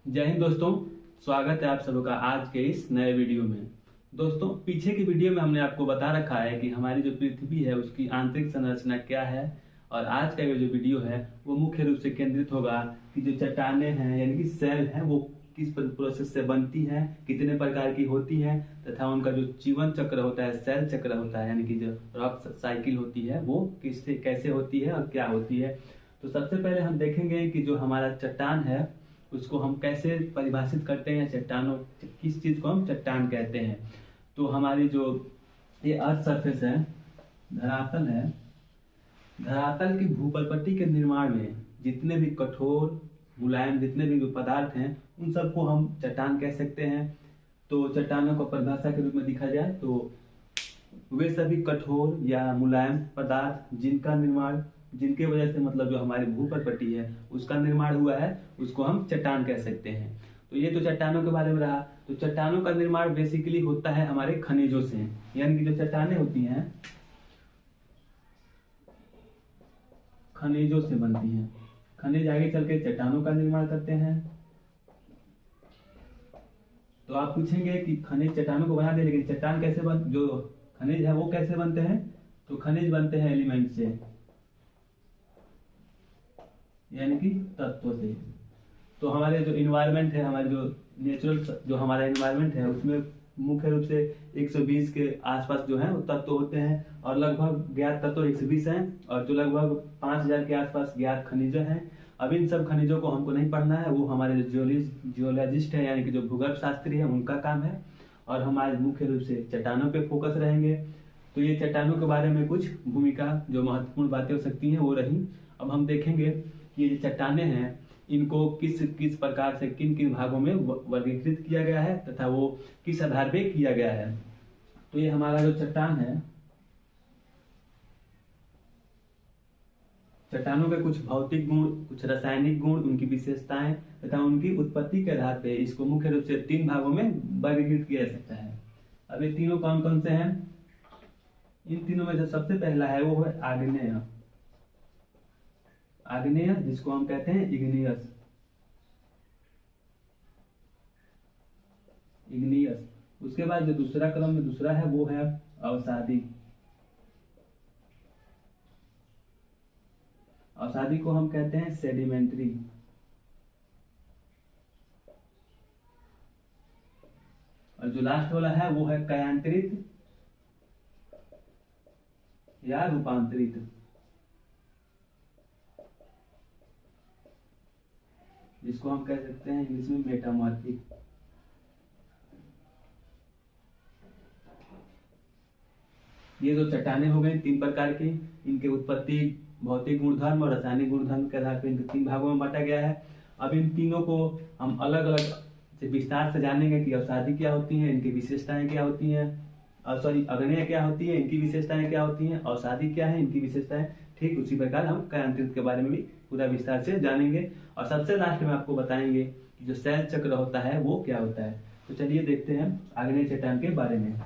जय हिंद दोस्तों। स्वागत है आप सबका आज के इस नए वीडियो में। दोस्तों, पीछे की वीडियो में हमने आपको बता रखा है कि हमारी जो पृथ्वी है उसकी आंतरिक संरचना क्या है, और आज का ये जो वीडियो है वो मुख्य रूप से केंद्रित होगा कि जो चट्टानें हैं यानी कि सेल हैं वो किस प्रोसेस से बनती हैं, कितने प्रकार की होती हैं, तथा उनका जो जीवन चक्र होता है, सेल चक्र होता है यानी कि जो रॉक साइकिल होती है वो किससे कैसे होती है और क्या होती है। तो सबसे पहले हम देखेंगे कि जो हमारा चट्टान है उसको हम कैसे परिभाषित करते हैं, चट्टानों किस चीज को हम चट्टान कहते हैं। तो हमारी जो ये अर्थ सरफेस है, धरातल है, धरातल की भूपरपट्टी के निर्माण में जितने भी कठोर मुलायम जितने भी पदार्थ हैं उन सबको हम चट्टान कह सकते हैं। तो चट्टानों को परिभाषा के रूप में देखा जाए तो वे सभी कठोर या मुलायम पदार्थ जिनका निर्माण जिनके वजह से मतलब जो हमारी भूपरपट्टी है उसका निर्माण हुआ है उसको हम चट्टान कह सकते हैं। तो ये तो चट्टानों के बारे में रहा। तो चट्टानों का निर्माण बेसिकली होता है हमारे खनिजों से, यानी कि जो चट्टानें होती हैं खनिजों से बनती हैं। खनिज आगे चल के चट्टानों का निर्माण करते हैं। तो आप पूछेंगे कि खनिज चट्टानों को बना दे, लेकिन चट्टान कैसे जो खनिज है वो कैसे बनते हैं? तो खनिज बनते हैं एलिमेंट से, यानी कि तत्वों से। तो हमारे जो इन्वायरमेंट है, हमारे जो नेचुरल जो हमारा इन्वायरमेंट है उसमें मुख्य रूप से 120 के आसपास जो है वो तत्व होते हैं, और लगभग ज्ञात तत्व 120 हैं, और जो लगभग 5000 के आसपास ज्ञात खनिज हैं। अब इन सब खनिजों को हमको नहीं पढ़ना है, वो हमारे जो जियोलॉजिस्ट है यानी कि जो भूगर्भ शास्त्री है उनका काम है, और हमारे मुख्य रूप से चट्टानों पे फोकस रहेंगे। तो ये चट्टानों के बारे में कुछ भूमिका जो महत्वपूर्ण बातें हो सकती हैं वो रही। अब हम देखेंगे कि ये जो चट्टानें हैं इनको किस किस प्रकार से किन किन भागों में वर्गीकृत किया गया है तथा वो किस आधार पे किया गया है। तो ये हमारा जो चट्टान है, चट्टानों के कुछ भौतिक गुण, कुछ रासायनिक गुण, उनकी विशेषताएं तथा उनकी उत्पत्ति के आधार पे इसको मुख्य रूप से 3 भागों में वर्गीकृत किया जा सकता है। अब ये तीनों कौन कौन से हैं? इन तीनों में जो सबसे पहला है वो है आग्नेय। आग्नेय जिसको हम कहते हैं इग्नियस। इग्नियस। उसके बाद जो दूसरा क्रम में दूसरा है वो है अवसादी। अवसादी को हम कहते हैं सेडिमेंट्री। और जो लास्ट वाला है वो है कयांतरित या रूपांतरित, जिसको हम कह सकते हैं इंग्लिश में मेटामॉर्फिक। ये जो चट्टानें हो गई 3 प्रकार की, इनके उत्पत्ति, भौतिक गुणधर्म और रासायनिक गुणधर्म के आधार पर इनको 3 भागों में बांटा गया है। अब इन तीनों को हम अलग अलग से विस्तार से जानेंगे कि अवसादी क्या होती है, इनकी विशेषताएं क्या होती हैं, अग्नेय क्या होती है, इनकी विशेषताएं क्या होती हैं, अवसादी क्या है, इनकी विशेषताएं। ठीक उसी प्रकार हम कयांतरित के बारे में भी पूरा विस्तार से जानेंगे, और सबसे लास्ट में आपको बताएंगे कि जो सेल चक्र होता है वो क्या होता है। तो चलिए देखते हैं आग्नेय चट्टान के बारे में।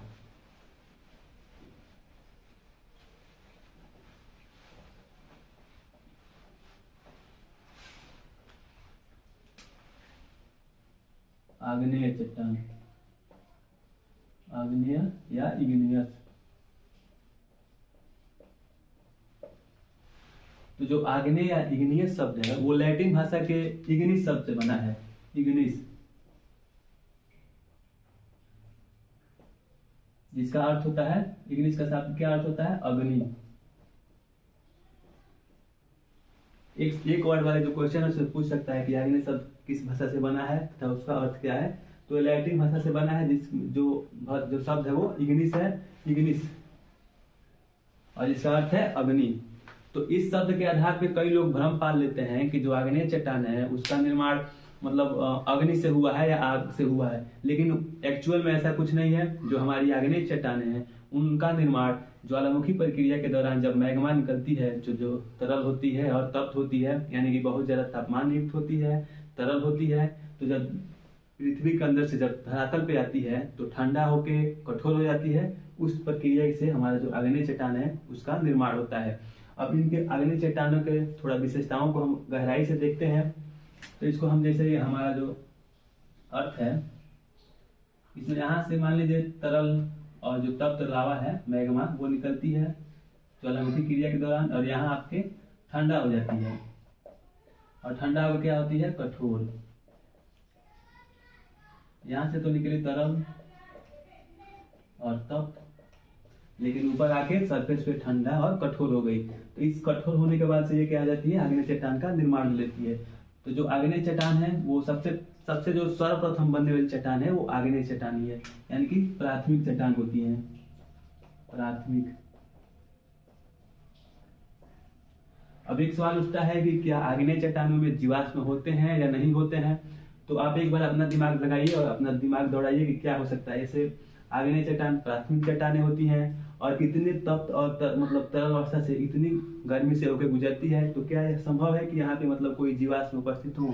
आग्नेय चट्टान, आग्नेय या इग्नियस। तो जो आग्नेय या इग्नियस शब्द है वो लैटिन भाषा के इग्निस शब्द से बना है। इग्निस, जिसका अर्थ होता है, इग्निस का शब्द क्या अर्थ होता है? अग्नि। एक वर्ड वाले जो क्वेश्चन है उससे पूछ सकता है कि आग्नेय शब्द किस भाषा से बना है तथा उसका अर्थ क्या है। तो लैटिन भाषा से बना है, जो शब्द है वो इग्निस है, इग्निस, और जिसका अर्थ है अग्नि। तो इस शब्द के आधार पे कई लोग भ्रम पाल लेते हैं कि जो आग्नेय चट्टान है उसका निर्माण मतलब अग्नि से हुआ है या आग से हुआ है, लेकिन एक्चुअल में ऐसा कुछ नहीं है। जो हमारी आग्नेय चट्टानें हैं उनका निर्माण ज्वालामुखी प्रक्रिया के दौरान जब मैग्मा निकलती है, जो तरल होती है और तप्त होती है, यानी कि बहुत ज्यादा तापमान युक्त होती है, तरल होती है, तो जब पृथ्वी के अंदर से जब धरातल पे आती है तो ठंडा होके कठोर हो जाती है। उस प्रक्रिया से हमारा जो आग्नेय चट्टान है उसका निर्माण होता है। अब इनके आग्नेय चट्टानों के थोड़ा विशेषताओं को हम गहराई से देखते हैं। तो इसको हम जैसे हमारा जो अर्थ है, इसमें यहाँ से मान लीजिए तरल और जो तप्त लावा है मैग्मा वो निकलती है ज्वालामुखी क्रिया के दौरान, और यहाँ आपके ठंडा हो जाती है, और ठंडा होकर क्या होती है, कठोर। यहाँ से तो निकली तरल और तप्त, लेकिन ऊपर आके सरफेस पे ठंडा और कठोर हो गई। तो इस कठोर होने के बाद से ये क्या आ जाती है, आग्नेय चट्टान का निर्माण लेती है। तो जो आग्नेय चट्टान है वो सबसे जो सर्वप्रथम बनने वाली चट्टान है वो आग्नेय चट्टान ही है, यानी कि प्राथमिक चट्टान होती है, प्राथमिक। अब एक सवाल उठता है कि क्या आग्नेय चट्टानों में जीवाश्म होते हैं या नहीं होते हैं। तो आप एक बार अपना दिमाग लगाइए और अपना दिमाग दौड़ाइए कि क्या हो सकता है। ऐसे आग्नेय चट्टान प्राथमिक चट्टानें होती हैं और इतने तप्त और मतलब तरल अवस्था से इतनी गर्मी से होकर गुजरती है, तो क्या यह संभव है कि यहाँ पे मतलब कोई जीवाश्म उपस्थित हो?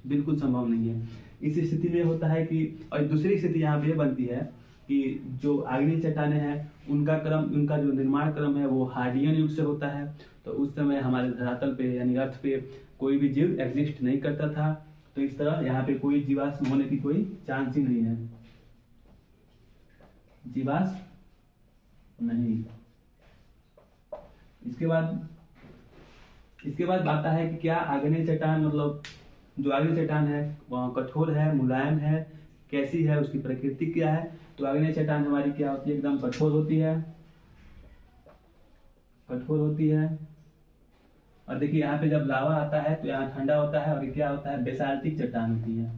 बिल्कुल संभव नहीं है। इस स्थिति में होता है कि, और दूसरी स्थिति यहाँ पे बनती है कि जो आग्नेय चट्टानें हैं उनका जो निर्माण क्रम है वो हार्डियन युग से होता है। तो उस समय हमारे धरातल पे यानी अर्थ पे कोई भी जीव एग्जिस्ट नहीं करता था। तो इस तरह यहाँ पे कोई जीवाश्म होने की कोई चांस ही नहीं है, जीवाश्म नहीं। इसके बाद आता है कि क्या आग्नेय चट्टान मतलब जो आग्नेय चट्टान है वहाँ कठोर है, मुलायम है, कैसी है, उसकी प्रकृति क्या है। तो आग्नेय चट्टान हमारी क्या होती है, एकदम कठोर होती है, कठोर होती है। और देखिए यहाँ पे जब लावा आता है तो यहाँ ठंडा होता है, और ये क्या होता है, बेसाल्टिक चट्टान होती है,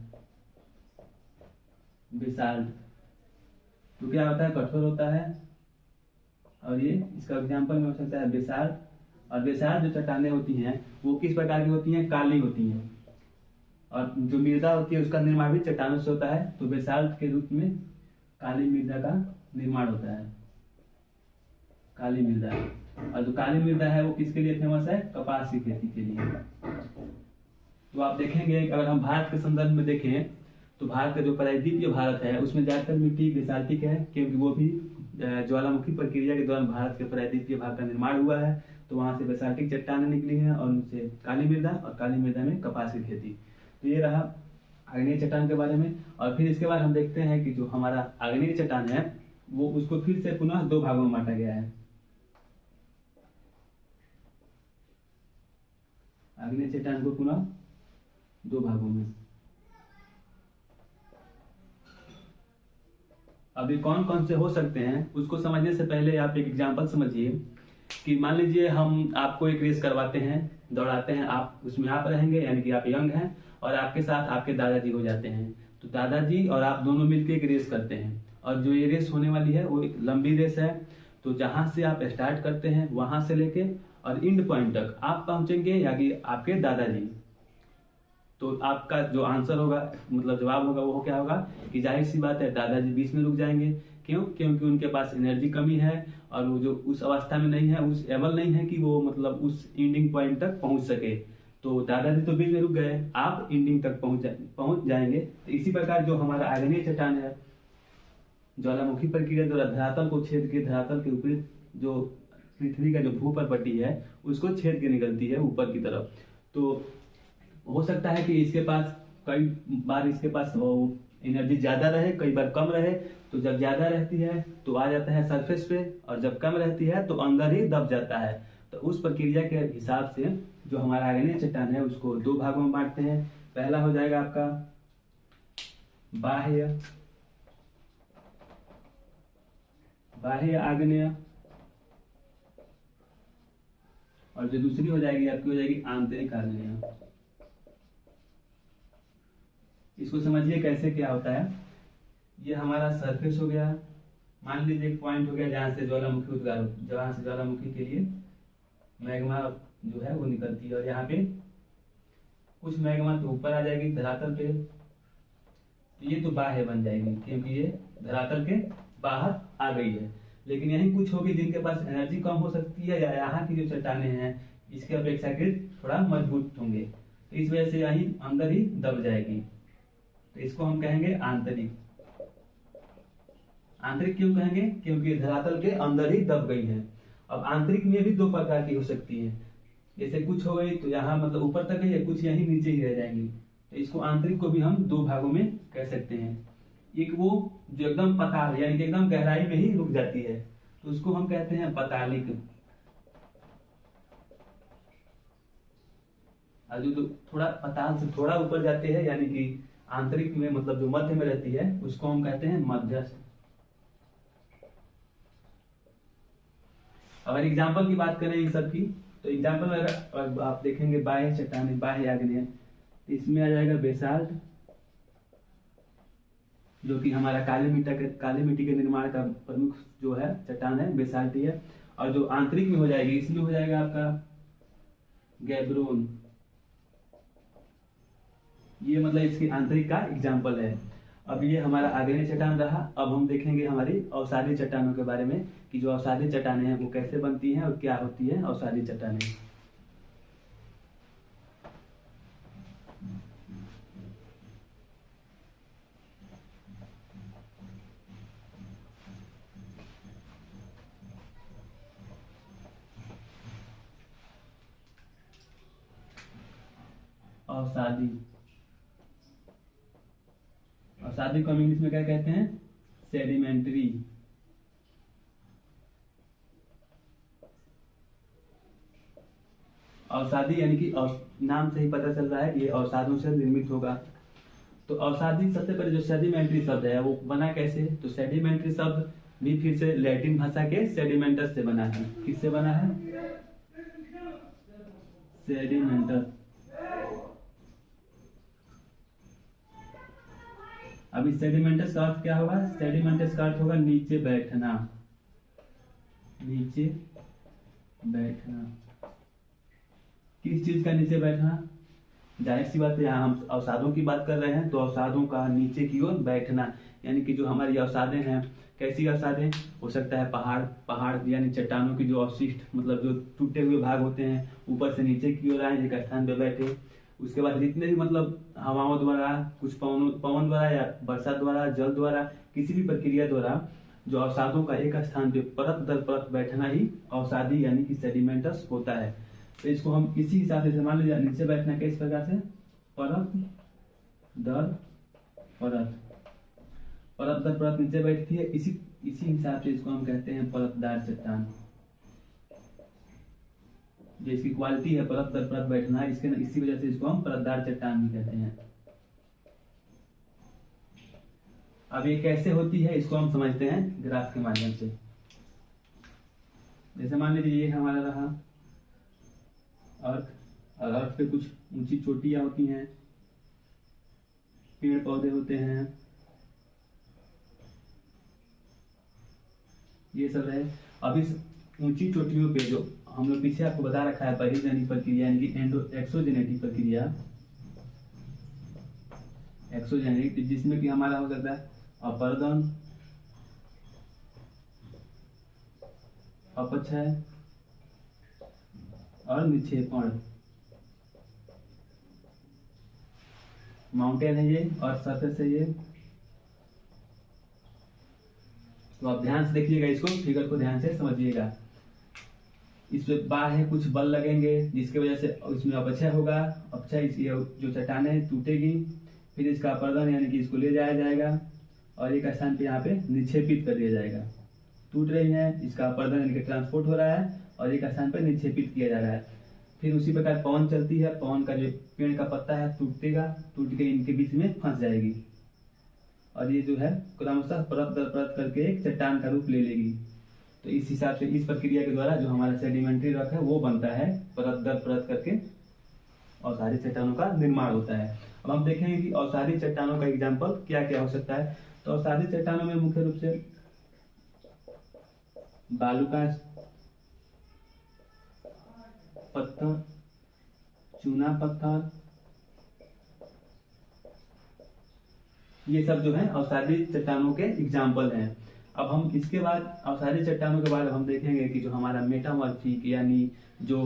बेसाल्ट। तो क्या होता है, कठोर होता है, और ये इसका एग्जाम्पल में हो सकता है बेसाल्ट। और बेसाल्ट जो चट्टानें होती हैं वो किस प्रकार की होती हैं, काली होती हैं। और जो मृदा होती है उसका निर्माण भी चट्टानों से होता है। तो बेसाल्ट के रूप में काली मृदा का निर्माण होता है, काली मृदा। और जो काली मृदा है वो किसके लिए फेमस है, कपास की खेती के लिए। तो आप देखेंगे अगर हम भारत के संदर्भ में देखें तो भारत का जो प्रायद्वीपीय भारत है उसमें ज्यादातर मिट्टी बेसाल्टिक है, क्योंकि वो भी ज्वालामुखी प्रक्रिया के दौरान भारत के प्रायद्वीपीय भाग का निर्माण हुआ है। तो वहां से बेसाल्टिक चट्टानें निकली हैं और उनसे काली मृदा, और काली मृदा में कपास की खेती। तो ये रहा आग्नेय चट्टान के बारे में। और फिर इसके बाद हम देखते हैं कि जो हमारा आग्नेय चट्टान है वो उसको फिर से पुनः दो भागों में बांटा गया है। आग्नेय चट्टान को पुनः दो भागों में। अभी कौन कौन से हो सकते हैं उसको समझने से पहले आप एक एग्जांपल समझिए कि मान लीजिए हम आपको एक रेस करवाते हैं, दौड़ाते हैं, आप उसमें आप रहेंगे यानी कि आप यंग हैं, और आपके साथ आपके दादाजी हो जाते हैं। तो दादाजी और आप दोनों मिलकर एक रेस करते हैं, और जो ये रेस होने वाली है वो एक लंबी रेस है। तो जहां से आप स्टार्ट करते हैं वहां से लेके और एंड पॉइंट तक आप पहुंचेंगे यानी आपके दादाजी। तो आपका जो आंसर होगा मतलब जवाब होगा वो क्या होगा कि जाहिर सी बात है दादाजी बीच में रुक जाएंगे। क्यों? क्योंकि उनके पास एनर्जी कमी है और वो जो उस अवस्था में नहीं है, उस एबल नहीं है कि वो मतलब उस एंडिंग पॉइंट तक पहुंच सके। तो दादाजी तो बीच में रुक गए, आप एंडिंग तक पहुंच जाएंगे। तो इसी प्रकार जो हमारा आग्नेय चट्टान है ज्वालामुखी प्रक्रिया द्वारा धरातल को छेद के, धरातल के ऊपर जो पृथ्वी का जो भूपर पट्टी है उसको छेद के निकलती है ऊपर की तरफ। तो हो सकता है कि इसके पास कई बार इसके पास एनर्जी ज्यादा रहे, कई बार कम रहे। तो जब ज्यादा रहती है तो आ जाता है सरफेस पे, और जब कम रहती है तो अंदर ही दब जाता है। तो उस प्रक्रिया के हिसाब से जो हमारा आग्नेय चट्टान है उसको दो भागों में बांटते हैं। पहला हो जाएगा आपका बाह्य आग्नेय, और जो दूसरी हो जाएगी आपकी हो जाएगी आंतरिक आग्नेय। इसको समझिए कैसे क्या होता है। ये हमारा सरफेस हो गया, मान लीजिए एक पॉइंट हो गया जहां से ज्वालामुखी उद्गार, जहां से ज्वालामुखी के लिए मैग्मा जो है वो निकलती है, और यहाँ पे कुछ मैग्मा तो ऊपर आ जाएगी धरातल पे। ये तो बाह्य बन जाएगी क्योंकि ये धरातल के बाहर आ गई है। लेकिन यही कुछ होगी जिनके पास एनर्जी कम हो सकती है, या यहाँ की जो चट्टानें हैं इसके अपेक्षाकृत थोड़ा मजबूत होंगे, तो इस वजह से यही अंदर ही दब जाएगी। तो इसको हम कहेंगे आंतरिक। आंतरिक क्यों कहेंगे? क्योंकि धरातल के अंदर ही दब गई है। अब आंतरिक में भी दो प्रकार की हो सकती है, जैसे कुछ हो गई तो यहाँ मतलब ऊपर तक है, कुछ यहीं नीचे ही रह जाएंगी। तो इसको आंतरिक को भी हम दो भागों में कह सकते हैं। एक वो जो एकदम पताल यानी कि एकदम गहराई में ही रुक जाती है, तो उसको हम कहते हैं पतालिक। और जो थोड़ा पताल से थोड़ा ऊपर जाते हैं यानी कि आंतरिक में मतलब जो मध्य में रहती है उसको हम कहते हैं मध्यस्थ। अगर एग्जाम्पल की बात करें इन सब की, तो एग्जाम्पल में अगर आप देखेंगे बाह्य चट्टानें, बाह्य आग्नेय, तो इसमें आ जाएगा बेसाल्ट, जो कि हमारा काली मिट्टी के निर्माण का प्रमुख जो है चट्टान है बेसाल्ट ही है। और जो आंतरिक में हो जाएगी इसमें हो जाएगा आपका गैब्रोन। ये मतलब इसकी आंतरिक का एग्जाम्पल है। अब ये हमारा आग्नेय चट्टान रहा। अब हम देखेंगे हमारी अवसादी चट्टानों के बारे में कि जो अवसादी चट्टानें हैं वो कैसे बनती हैं और क्या होती है अवसादी चट्टानें। अवसादी, अवसादी को हम इंग्लिश में क्या कहते हैं? सेडिमेंट्री। अवसादी यानी कि नाम से ही पता चल रहा है ये अवसादों से निर्मित होगा। तो अवसादी सबसे पहले जो सेडिमेंट्री शब्द है वो बना कैसे? तो सेडिमेंट्री शब्द भी फिर से लैटिन भाषा के सेडिमेंटस से बना है। किससे बना है? सेडिमेंटस। अब इस सेडिमेंटस का अर्थ क्या होगा? सेडिमेंटस का अर्थ होगा नीचे बैठना, नीचे बैठना। किस चीज का नीचे बैठना? जाहिर सी बात है यहाँ हम अवसादों की बात कर रहे हैं, तो अवसादों का नीचे की ओर बैठना यानी कि जो हमारी अवसादें हैं, कैसी अवसादें? हो सकता है पहाड़ यानी चट्टानों की जो अवशिष्ट मतलब जो टूटे हुए भाग होते हैं ऊपर से नीचे की ओर आए, एक स्थान पे बैठे। उसके बाद जितने भी मतलब हवाओं द्वारा, कुछ पवन द्वारा या वर्षा द्वारा, जल द्वारा, किसी भी प्रक्रिया द्वारा जो अवसादों का एक स्थान पे परत दर परत बैठना ही अवसादी यानी कि सेडिमेंटस होता है। तो इसको हम इसी हिसाब से मान लीजिए नीचे बैठना किस प्रकार से? परत दर परत, परत दर परत नीचे बैठती है। इसी हिसाब से इसको हम कहते हैं परतदार चट्टान। जो इसकी क्वालिटी है परत दर परत बैठना, इसी वजह से इसको हम परतदार चट्टान भी कहते हैं। अब ये कैसे होती है इसको हम समझते हैं ग्राफ के माध्यम से। जैसे मान लीजिए ये हमारा रहा अर्थ, और अर्थ पे कुछ ऊंची चोटियां होती हैं, पेड़ पौधे होते हैं, ये सब है। अब इस ऊंची चोटियों पे जो हम लोग पीछे आपको बता रखा है बहिर्जनिक प्रक्रिया यानी कि एक्सोजेनेटिक प्रक्रिया, एक्सोजेनेटिक, जिसमें कि हमारा हो सकता है अपर्दन, अपक्षय और निक्षेपण। माउंटेन है ये और सरफेस है ये। तो आप ध्यान से देखिएगा, इसको फिगर को ध्यान से समझिएगा। इसमें बाह्य कुछ बल लगेंगे जिसकी वजह से इसमें अपक्षय होगा, अपक्षय जो चट्टानें टूटेगी, फिर इसका अपर्दन यानी कि इसको ले जाया जाएगा और एक स्थान पे यहाँ पे निक्षेपित कर दिया जाएगा। टूट रही है, इसका अपर्दन यानी कि ट्रांसपोर्ट हो रहा है और एक स्थान पे निक्षेपित किया जा रहा है। फिर उसी प्रकार पवन चलती है, पवन का जो पेड़ का पत्ता है टूटेगा, टूट के इनके बीच में फंस जाएगी और ये जो है क्रमशः परत दर परत करके एक चट्टान का रूप ले लेगी। तो इस हिसाब से इस प्रक्रिया के द्वारा जो हमारा सेडिमेंट्री रॉक है वो बनता है, परत दर परत करके अवसादी चट्टानों का निर्माण होता है। अब हम देखेंगे कि अवसादी चट्टानों का एग्जाम्पल क्या क्या हो सकता है। तो अवसादी चट्टानों में मुख्य रूप से बालू का पत्थर, चूना पत्थर, ये सब जो है अवसादी चट्टानों के एग्जाम्पल हैं। अब हम इसके बाद अवसादी चट्टानों के बाद हम देखेंगे कि जो हमारा मेटामॉर्फिक यानी जो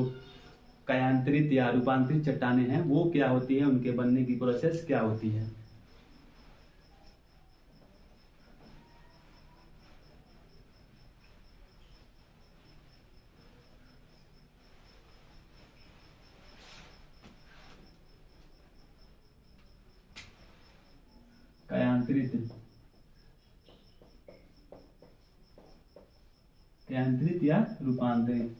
कायांतरित या रूपांतरित चट्टानें हैं वो क्या होती है, उनके बनने की प्रोसेस क्या होती है। कायांतरित कायांतरित या रूपांतरित।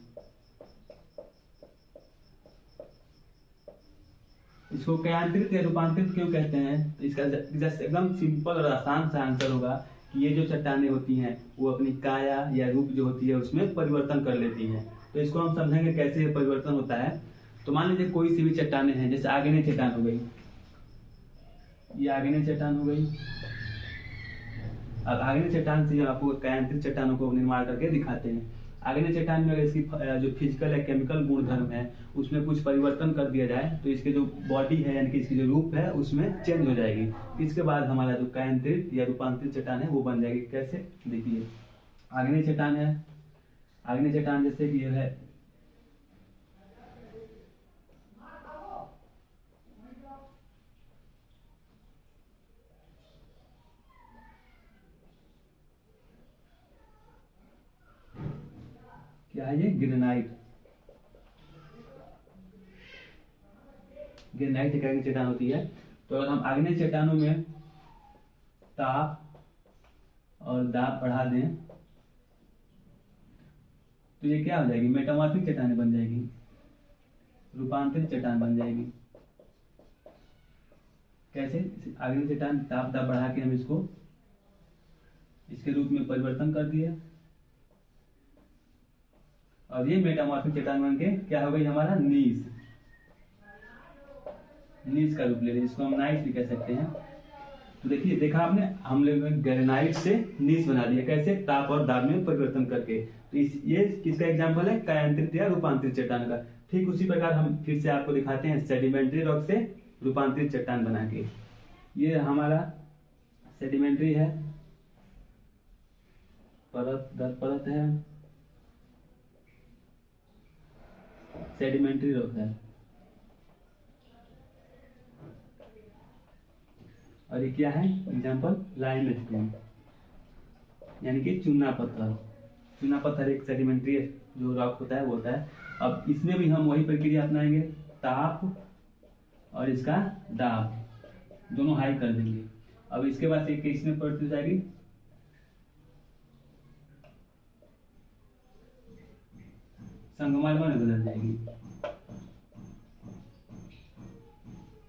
इसको कायांतरित या रूपांतरित क्यों कहते हैं? तो इसका जैसे एकदम सिंपल और आसान सा आंसर होगा कि ये जो चट्टानें होती हैं वो अपनी काया या रूप जो होती है उसमें परिवर्तन कर लेती हैं। तो इसको हम समझेंगे कैसे ये परिवर्तन होता है। तो मान लीजिए कोई सी भी चट्टानें हैं, जैसे आग्नेय चट्टान हो गई, ये आग्नेय चट्टान हो गई। अब आग्नेय चट्टान से आपको कायांतरित चट्टानों को निर्माण करके दिखाते हैं। आग्नेय चट्टान में अगर इसकी जो फिजिकल या केमिकल गुणधर्म है उसमें कुछ परिवर्तन कर दिया जाए तो इसके जो बॉडी है यानी कि इसकी जो रूप है उसमें चेंज हो जाएगी। इसके बाद हमारा जो कायांतरित या रूपांतरित चट्टान है वो बन जाएगी। कैसे? देखिए, आग्नेय चट्टान है, आग्नेय चट्टान जैसे कि यह है, क्या है ये? ग्रेनाइट। ग्रेनाइट एक आग्नेय चट्टान होती है। तो अगर हम आग्नेय चट्टानों में ताप और दाब बढ़ा दें तो ये क्या हो जाएगी? मेटामॉर्फिक चट्टानें बन जाएगी, रूपांतरित चट्टान बन जाएगी। कैसे? आग्नेय चट्टान ताप दाब बढ़ा के हम इसको इसके रूप में परिवर्तन कर दिए और ये मेटामॉर्फिक चट्टान बन के क्या हो गई? हमारा नीस। नीस का रूप ले लिया, इसको हम नाइस भी कह सकते हैं। तो देखिए, देखा आपने, हम लोग ग्रेनाइट से नीस बना दिया। कैसे? ताप और दाब में परिवर्तन करके। तो ये किसका एग्जांपल है? कायांतरित या रूपांतरित चट्टान का। ठीक उसी प्रकार हम फिर से आपको दिखाते हैं सेडिमेंट्री रॉक से रूपांतरित चट्टान बना के। ये हमारा सेडिमेंट्री है, परत दर परत है, सेडिमेंट्री रॉक है। और ये क्या है? एग्जांपल लाइमस्टोन यानी कि चूना पत्थर। चूना पत्थर एक सेडिमेंट्री जो रॉक होता है वो होता है। अब इसमें भी हम वही प्रक्रिया अपनाएंगे, ताप और इसका दाब दोनों हाई कर देंगे। अब इसके बाद एक इसमें परिवर्तित हो जाएगी, संगमरमर में बदल जाएगी।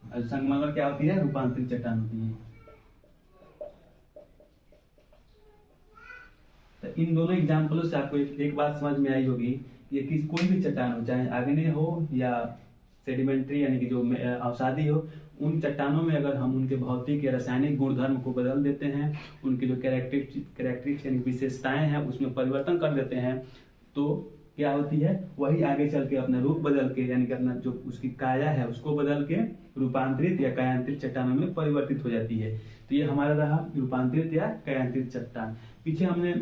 और संगमरमर क्या होती है? रूपांतरित चट्टान होती है। तो इन दोनों एग्जाम्पलों से आपको एक बात समझ में आई होगी कि ये कोई भी चट्टान हो, चाहे आग्नेय हो या सेडिमेंट्री यानी कि जो अवसादी हो, उन चट्टानों में अगर हम उनके भौतिक या रासायनिक गुणधर्म को बदल देते हैं, उनकी जो कैरेक्टरिस्टिक्स यानी विशेषताएं हैं उसमें परिवर्तन कर देते हैं, तो क्या होती है? वही आगे चल के अपना रूप बदल के यानी कि अपना जो उसकी काया है उसको बदल के रूपांतरित या कायांतरित चट्टानों में परिवर्तित हो जाती है। तो ये हमारा रहा रूपांतरित या कायांतरित चट्टान। पीछे हमने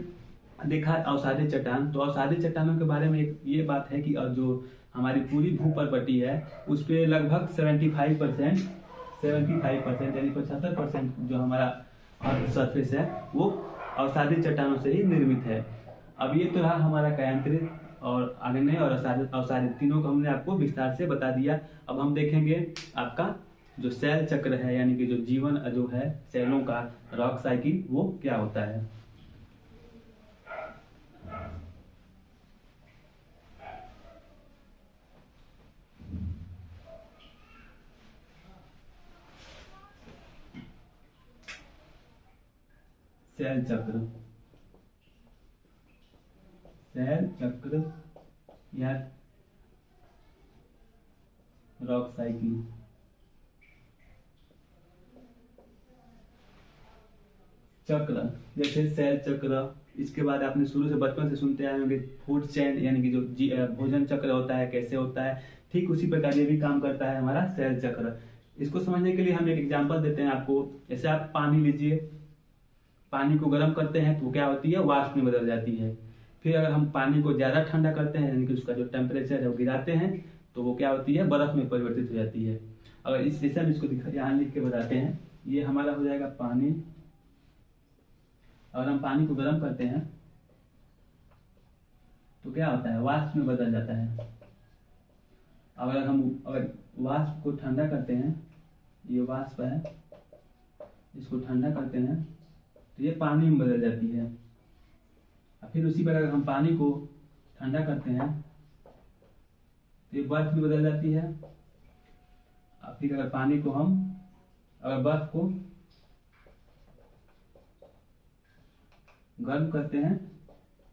देखा अवसादी चट्टान। तो अवसादी चट्टानों के बारे में एक ये बात है कि जो हमारी पूरी भूपर्वती है उस पर लगभग 75% यानी 75% जो हमारा अर्थ सरफेस है वो अवसादी चट्टानों से ही निर्मित है। अब ये तो रहा हमारा कायांतरित और आग्नेय और अवसादी, तीनों को हमने आपको विस्तार से बता दिया। अब हम देखेंगे आपका जो सेल चक्र है यानी कि जो जीवन जो है सेलों का रॉक साइकिल वो क्या होता है। सेल चक्र, सेल चक्र या रॉक साइकिल। चक्र जैसे सेल चक्र, इसके बाद आपने शुरू से बचपन से सुनते आए होंगे फूड चेन यानी कि जो भोजन चक्र होता है कैसे होता है, ठीक उसी प्रकार ये भी काम करता है हमारा सेल चक्र। इसको समझने के लिए हम एक एग्जांपल देते हैं आपको। जैसे आप पानी लीजिए, पानी को गर्म करते हैं तो क्या होती है? वाष्प में बदल जाती है। फिर अगर हम पानी को ज्यादा ठंडा करते हैं यानी कि उसका जो टेम्परेचर है वो गिराते हैं तो वो क्या होती है? बर्फ में परिवर्तित हो जाती है। अगर इस जैसे हम इसको यहाँ लिख के बताते हैं, ये हमारा हो जाएगा पानी। अगर हम पानी को गर्म करते हैं तो क्या होता है? वाष्प में बदल जाता है। अगर वाष्प को ठंडा करते हैं, ये वाष्प है, इसको ठंडा करते हैं तो ये पानी में बदल जाती है। और फिर उसी प्रकार हम पानी को ठंडा करते हैं तो ये बर्फ भी बदल जाती है। और फिर अगर पानी को हम अगर बर्फ को गर्म करते हैं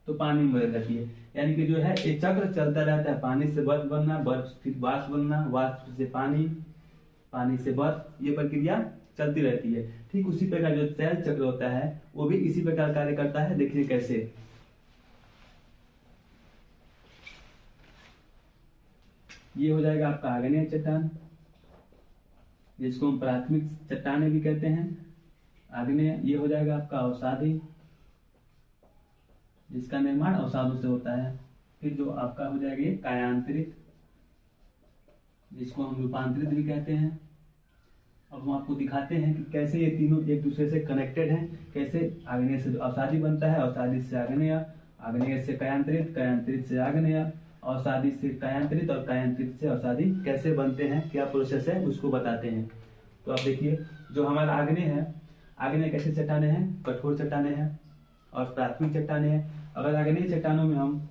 तो पानी में बदल जाती है। यानी कि जो है ये चक्र चलता रहता है, पानी से बर्फ बनना, बर्फ फिर वाष्प बनना, वाष्प से पानी, पानी से बर्फ, ये प्रक्रिया चलती रहती है। ठीक उसी प्रकार जो सेल चक्र होता है वो भी इसी प्रकार कार्य करता है। देखिए कैसे, ये हो जाएगा आपका आग्नेय चट्टान, जिसको हम प्राथमिक चट्टानें भी कहते हैं। आग्नेय ये हो जाएगा आपका अवसादी, जिसका निर्माण अवसादों से होता है। फिर जो आपका हो जाएगा ये कायांतरित, जिसको हम रूपांतरित भी कहते हैं। अब हम आपको दिखाते हैं कि कैसे ये तीनों एक दूसरे से कनेक्टेड हैं। कैसे आग्नेय से अवसादी बनता है, अवसादी से आग्नेय, आग्नेय से कायांतरित, कायांतरित से आग्नेय, अवसादी से कायांतरित और कायांतरित से अवसादी कैसे बनते हैं, क्या प्रोसेस है उसको बताते हैं। तो आप देखिए जो हमारा आग्नेय है, आग्नेय कैसे चट्टाने हैं, कठोर चट्टाने हैं और प्राथमिक चट्टाने हैं। अगर आग्नेय चट्टानों में हम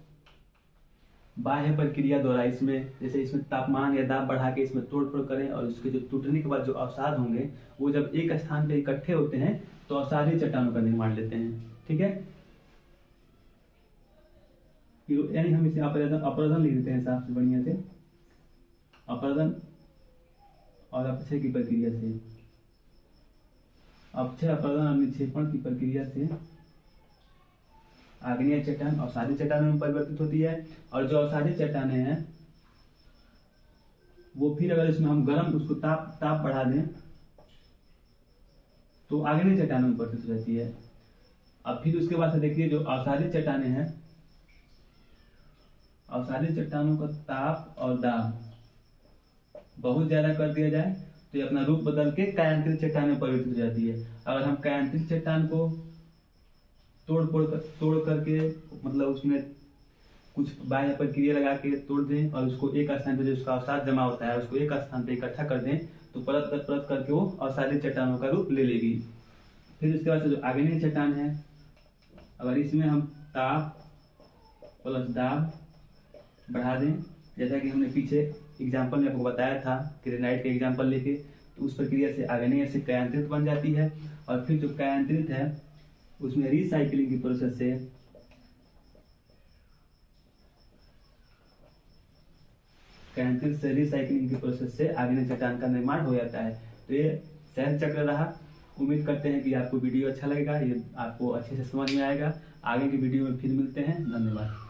बाह्य प्रक्रिया द्वारा इसमें जैसे इसमें तापमान या दाब बढ़ा के इसमें तोड़ फोड़ करें और उसके जो टूटने के बाद जो अवसाद होंगे वो जब एक स्थान पे इकट्ठे होते हैं तो अवसादी चट्टानों का निर्माण लेते हैं। ठीक है, यानी हम इसे अपरदन लिख देते हैं साफ से बढ़िया से। अपरदन और अपक्षय की प्रक्रिया से, अपक्षय अपरदन और निक्षेपण की प्रक्रिया से आग्नेय चट्टान अवसादी चट्टानों में परिवर्तित होती है। और जो अवसादी चट्टानें हैं वो फिर अगर इसमें हम गर्म उसको ताप बढ़ा दें तो आग्नेय चट्टानों में परिवर्तित हो जाती है। अब फिर उसके बाद से देखिए जो अवसादी चट्टानें हैं, अवसादी चट्टानों का ताप और दाब बहुत ज्यादा कर दिया जाए तो ये अपना रूप बदल के कायांतरित चट्टान में परिवर्तित हो जाती है। अगर हम कायांतरित चट्टान को तोड़ करके मतलब उसमें कुछ बाह्य प्रक्रिया लगा के तोड़ दें और उसको एक स्थान पे जो उसका अवसाद जमा होता है उसको एक स्थान पे इकट्ठा कर दें तो परत दर परत करके वो अवसादी चट्टानों का रूप ले लेगी। फिर उसके बाद से जो आग्नेय चट्टान है, अगर इसमें हम ताप प्लस दाब बढ़ा दें, जैसा कि हमने पीछे एग्जाम्पल में आपको बताया था ग्रेनाइट के एग्जाम्पल लेके, तो उस प्रक्रिया से आग्नेय से कायांतरित बन जाती है। और फिर जो कायांतरित है उसमें रिसाइकलिंग की प्रोसेस से रिसाइकलिंग की प्रोसेस से आग्नेय चट्टान का निर्माण हो जाता है। तो ये सेल चक्र रहा। उम्मीद करते हैं कि आपको वीडियो अच्छा लगेगा, ये आपको अच्छे से समझ में आएगा। आगे की वीडियो में फिर मिलते हैं। धन्यवाद।